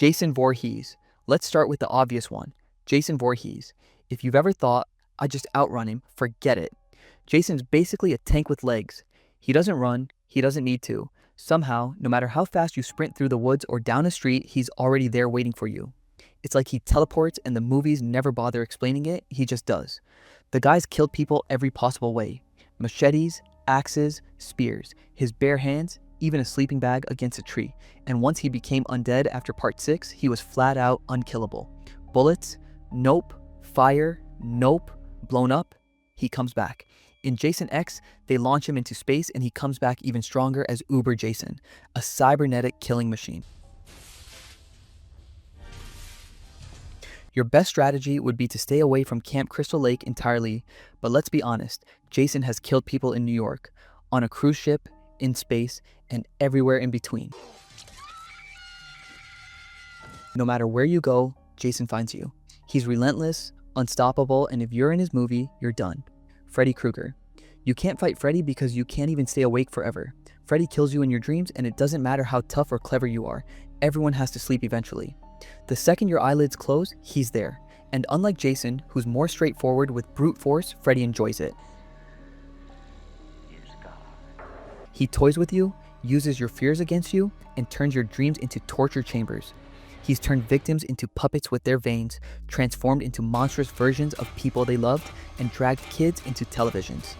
Jason Voorhees. Let's start with the obvious one. Jason Voorhees. If you've ever thought, I just outrun him, forget it. Jason's basically a tank with legs. He doesn't run, he doesn't need to. Somehow, no matter how fast you sprint through the woods or down a street, he's already there waiting for you. It's like he teleports and the movies never bother explaining it, he just does. The guy's killed people every possible way. Machetes, axes, spears, his bare hands, even a sleeping bag against a tree. And once he became undead after part 6, he was flat out unkillable. Bullets? Nope. Fire? Nope. Blown up? He comes back. In Jason X, they launch him into space and he comes back even stronger as Uber Jason, a cybernetic killing machine. Your best strategy would be to stay away from Camp Crystal Lake entirely, but let's be honest, Jason has killed people in New York, on a cruise ship, in space, and everywhere in between. No matter where you go, Jason finds you. He's relentless, unstoppable, and if you're in his movie, you're done. Freddy Krueger. You can't fight Freddy because you can't even stay awake forever. Freddy kills you in your dreams, and it doesn't matter how tough or clever you are. Everyone has to sleep eventually. The second your eyelids close, he's there. And unlike Jason, who's more straightforward with brute force, Freddy enjoys it. He toys with you, uses your fears against you, and turns your dreams into torture chambers. He's turned victims into puppets with their veins, transformed into monstrous versions of people they loved, and dragged kids into televisions.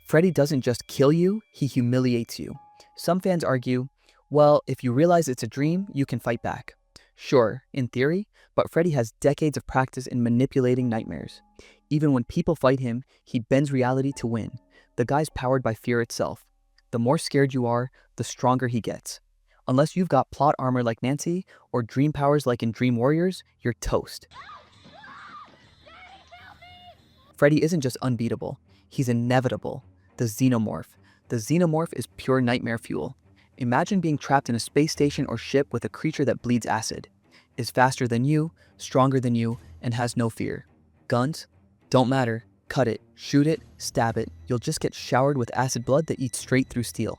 Freddy doesn't just kill you, he humiliates you. Some fans argue, well, if you realize it's a dream, you can fight back. Sure, in theory, but Freddy has decades of practice in manipulating nightmares. Even when people fight him, he bends reality to win. The guy's powered by fear itself. The more scared you are, the stronger he gets. Unless you've got plot armor like Nancy, or dream powers like in Dream Warriors, you're toast. Freddy isn't just unbeatable, he's inevitable. The Xenomorph. The Xenomorph is pure nightmare fuel. Imagine being trapped in a space station or ship with a creature that bleeds acid, is faster than you, stronger than you, and has no fear. Guns? Don't matter. Cut it, shoot it, stab it. You'll just get showered with acid blood that eats straight through steel.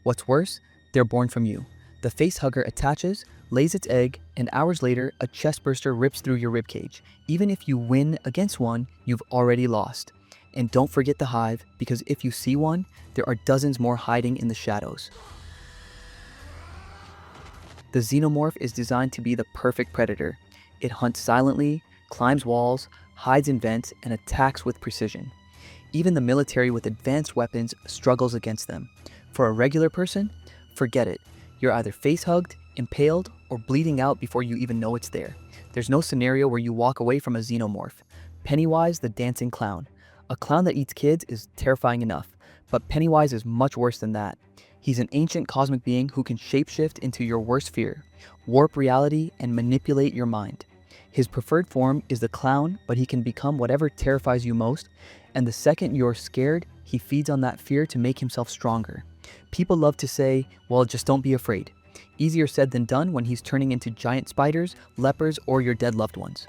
What's worse? They're born from you. The face hugger attaches, lays its egg, and hours later, a chest burster rips through your ribcage. Even if you win against one, you've already lost. And don't forget the hive, because if you see one, there are dozens more hiding in the shadows. The Xenomorph is designed to be the perfect predator. It hunts silently, climbs walls, hides in vents, and attacks with precision. Even the military with advanced weapons struggles against them. For a regular person, forget it. You're either face-hugged, impaled, or bleeding out before you even know it's there. There's no scenario where you walk away from a Xenomorph. Pennywise the dancing clown. A clown that eats kids is terrifying enough, but Pennywise is much worse than that. He's an ancient cosmic being who can shapeshift into your worst fear, warp reality, and manipulate your mind. His preferred form is the clown, but he can become whatever terrifies you most, and the second you're scared, he feeds on that fear to make himself stronger. People love to say, well, just don't be afraid. Easier said than done when he's turning into giant spiders, lepers, or your dead loved ones.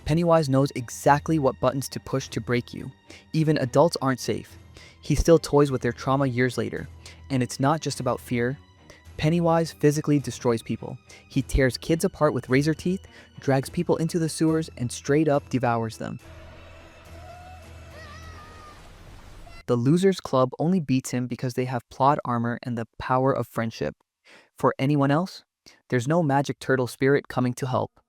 Pennywise knows exactly what buttons to push to break you. Even adults aren't safe. He still toys with their trauma years later. And it's not just about fear. Pennywise physically destroys people. He tears kids apart with razor teeth, drags people into the sewers, and straight up devours them. The Losers Club only beats him because they have plot armor and the power of friendship. For anyone else, there's no magic turtle spirit coming to help.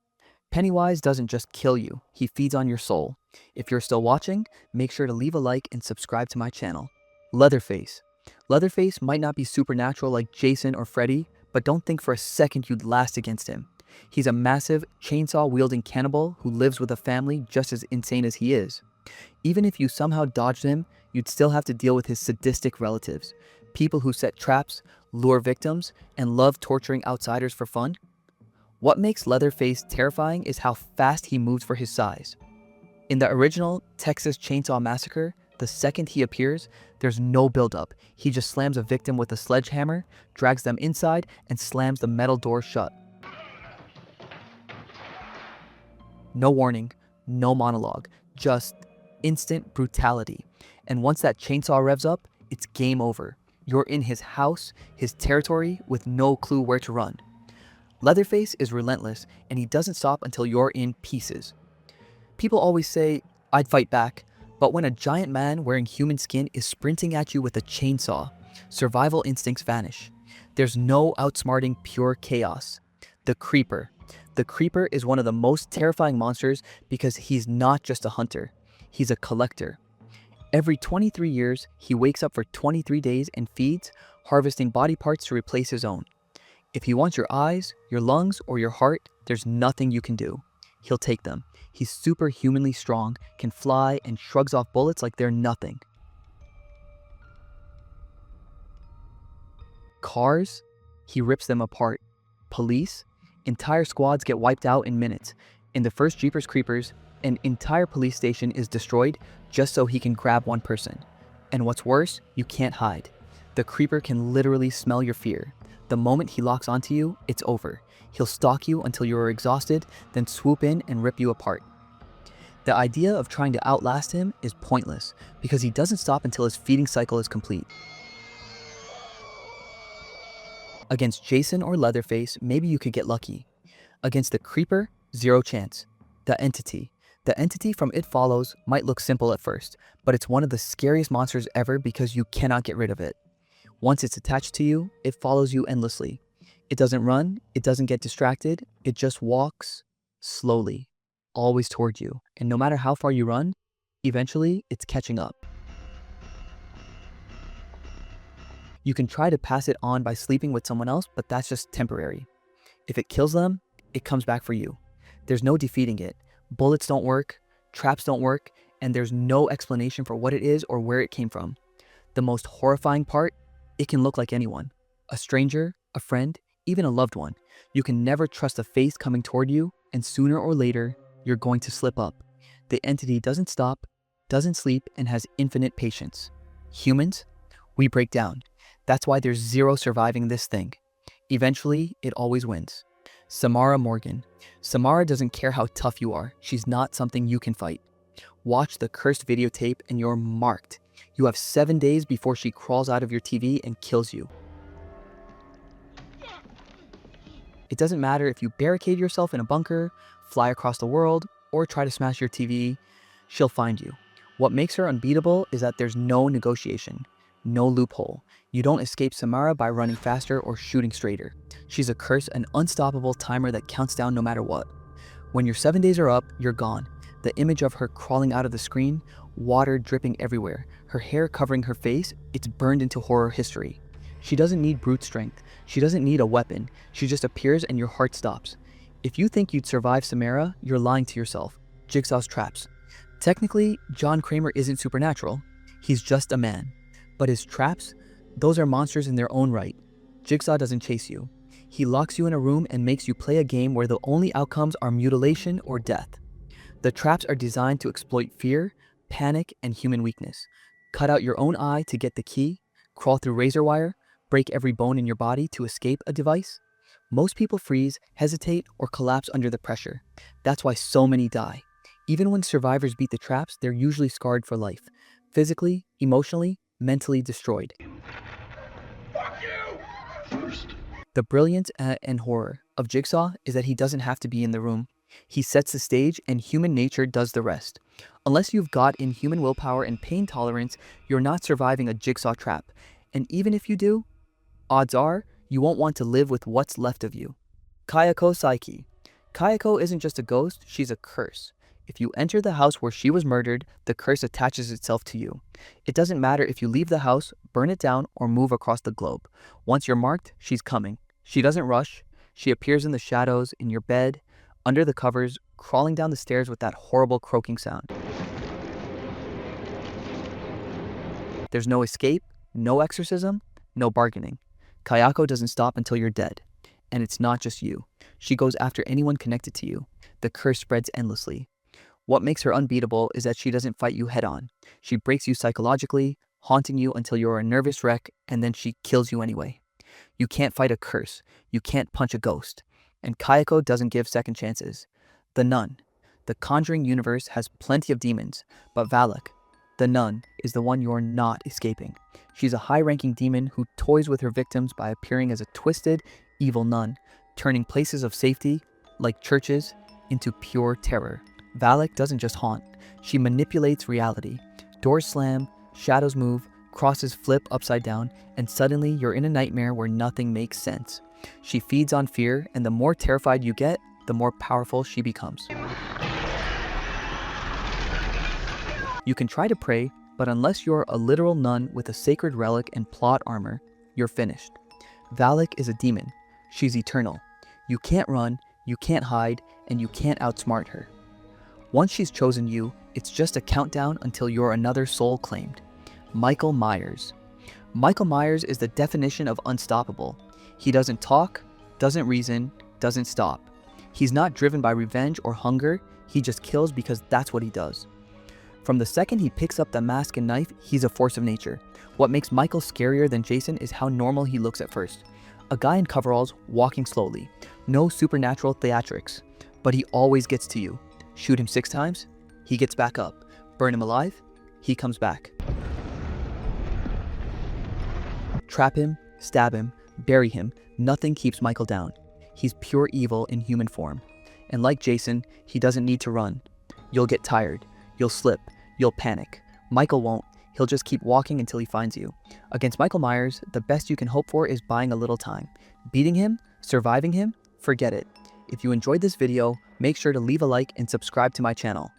Pennywise doesn't just kill you, he feeds on your soul. If you're still watching, make sure to leave a like and subscribe to my channel. Leatherface. Leatherface might not be supernatural like Jason or Freddy, but don't think for a second you'd last against him. He's a massive, chainsaw-wielding cannibal who lives with a family just as insane as he is. Even if you somehow dodged him, you'd still have to deal with his sadistic relatives, people who set traps, lure victims, and love torturing outsiders for fun. What makes Leatherface terrifying is how fast he moves for his size. In the original Texas Chainsaw Massacre, the second he appears, there's no buildup. He just slams a victim with a sledgehammer, drags them inside, and slams the metal door shut. No warning, no monologue, just instant brutality. And once that chainsaw revs up, it's game over. You're in his house, his territory, with no clue where to run. Leatherface is relentless, and he doesn't stop until you're in pieces. People always say, "I'd fight back," but when a giant man wearing human skin is sprinting at you with a chainsaw, survival instincts vanish. There's no outsmarting pure chaos. The Creeper. The Creeper is one of the most terrifying monsters because he's not just a hunter, he's a collector. Every 23 years, he wakes up for 23 days and feeds, harvesting body parts to replace his own. If he wants your eyes, your lungs, or your heart, there's nothing you can do. He'll take them. He's superhumanly strong, can fly, and shrugs off bullets like they're nothing. Cars, he rips them apart. Police, entire squads get wiped out in minutes. In the first Jeepers Creepers, an entire police station is destroyed just so he can grab one person. And what's worse, you can't hide. The Creeper can literally smell your fear. The moment he locks onto you, it's over. He'll stalk you until you are exhausted, then swoop in and rip you apart. The idea of trying to outlast him is pointless because he doesn't stop until his feeding cycle is complete. Against Jason or Leatherface, maybe you could get lucky. Against the Creeper, zero chance. The Entity. The Entity from It Follows might look simple at first, but it's one of the scariest monsters ever because you cannot get rid of it. Once it's attached to you, it follows you endlessly. It doesn't run, it doesn't get distracted, it just walks slowly, always toward you. And no matter how far you run, eventually it's catching up. You can try to pass it on by sleeping with someone else, but that's just temporary. If it kills them, it comes back for you. There's no defeating it. Bullets don't work, traps don't work, and there's no explanation for what it is or where it came from. The most horrifying part, it can look like anyone. A stranger, a friend, even a loved one. You can never trust a face coming toward you, and sooner or later, you're going to slip up. The Entity doesn't stop, doesn't sleep, and has infinite patience. Humans, we break down. That's why there's zero surviving this thing. Eventually, it always wins. Samara Morgan. Samara doesn't care how tough you are. She's not something you can fight. Watch the cursed videotape and you're marked. You have 7 days before she crawls out of your TV and kills you. It doesn't matter if you barricade yourself in a bunker, fly across the world, or try to smash your TV, she'll find you. What makes her unbeatable is that there's no negotiation, no loophole. You don't escape Samara by running faster or shooting straighter. She's a curse, an unstoppable timer that counts down no matter what. When your 7 days are up, you're gone. The image of her crawling out of the screen, water dripping everywhere, her hair covering her face, it's burned into horror history. She doesn't need brute strength. She doesn't need a weapon. She just appears and your heart stops. If you think you'd survive Samara, you're lying to yourself. Jigsaw's traps. Technically, John Kramer isn't supernatural. He's just a man. But his traps, those are monsters in their own right. Jigsaw doesn't chase you. He locks you in a room and makes you play a game where the only outcomes are mutilation or death. The traps are designed to exploit fear, panic, and human weakness. Cut out your own eye to get the key, crawl through razor wire, break every bone in your body to escape a device. Most people freeze, hesitate, or collapse under the pressure. That's why so many die. Even when survivors beat the traps, they're usually scarred for life. Physically, emotionally, mentally destroyed. Fuck you! First. The brilliance and horror of Jigsaw is that he doesn't have to be in the room. He sets the stage and human nature does the rest. Unless you've got inhuman willpower and pain tolerance, you're not surviving a Jigsaw trap. And even if you do, odds are you won't want to live with what's left of you. Kayako Saeki. Kayako isn't just a ghost, she's a curse. If you enter the house where she was murdered, the curse attaches itself to you. It doesn't matter if you leave the house, burn it down, or move across the globe. Once you're marked, she's coming. She doesn't rush. She appears in the shadows, in your bed, under the covers, crawling down the stairs with that horrible croaking sound. There's no escape, no exorcism, no bargaining. Kayako doesn't stop until you're dead. And it's not just you. She goes after anyone connected to you. The curse spreads endlessly. What makes her unbeatable is that she doesn't fight you head on. She breaks you psychologically, haunting you until you're a nervous wreck, and then she kills you anyway. You can't fight a curse. You can't punch a ghost. And Kayako doesn't give second chances. The Nun. The Conjuring universe has plenty of demons, but Valak, The nun is the one you're not escaping. She's a high-ranking demon who toys with her victims by appearing as a twisted, evil nun, turning places of safety, like churches, into pure terror. Valak doesn't just haunt. She manipulates reality. Doors slam, shadows move, crosses flip upside down, and suddenly you're in a nightmare where nothing makes sense. She feeds on fear, and the more terrified you get, the more powerful she becomes. You can try to pray, but unless you're a literal nun with a sacred relic and plot armor, you're finished. Valak is a demon. She's eternal. You can't run, you can't hide, and you can't outsmart her. Once she's chosen you, it's just a countdown until you're another soul claimed. Michael Myers. Michael Myers is the definition of unstoppable. He doesn't talk, doesn't reason, doesn't stop. He's not driven by revenge or hunger, he just kills because that's what he does. From the second he picks up the mask and knife, he's a force of nature. What makes Michael scarier than Jason is how normal he looks at first. A guy in coveralls, walking slowly. No supernatural theatrics. But he always gets to you. Shoot him 6 times, he gets back up. Burn him alive, he comes back. Trap him, stab him, bury him, nothing keeps Michael down. He's pure evil in human form. And like Jason, he doesn't need to run. You'll get tired, you'll slip, you'll panic. Michael won't, he'll just keep walking until he finds you. Against Michael Myers, the best you can hope for is buying a little time. Beating him, surviving him, forget it. If you enjoyed this video, make sure to leave a like and subscribe to my channel.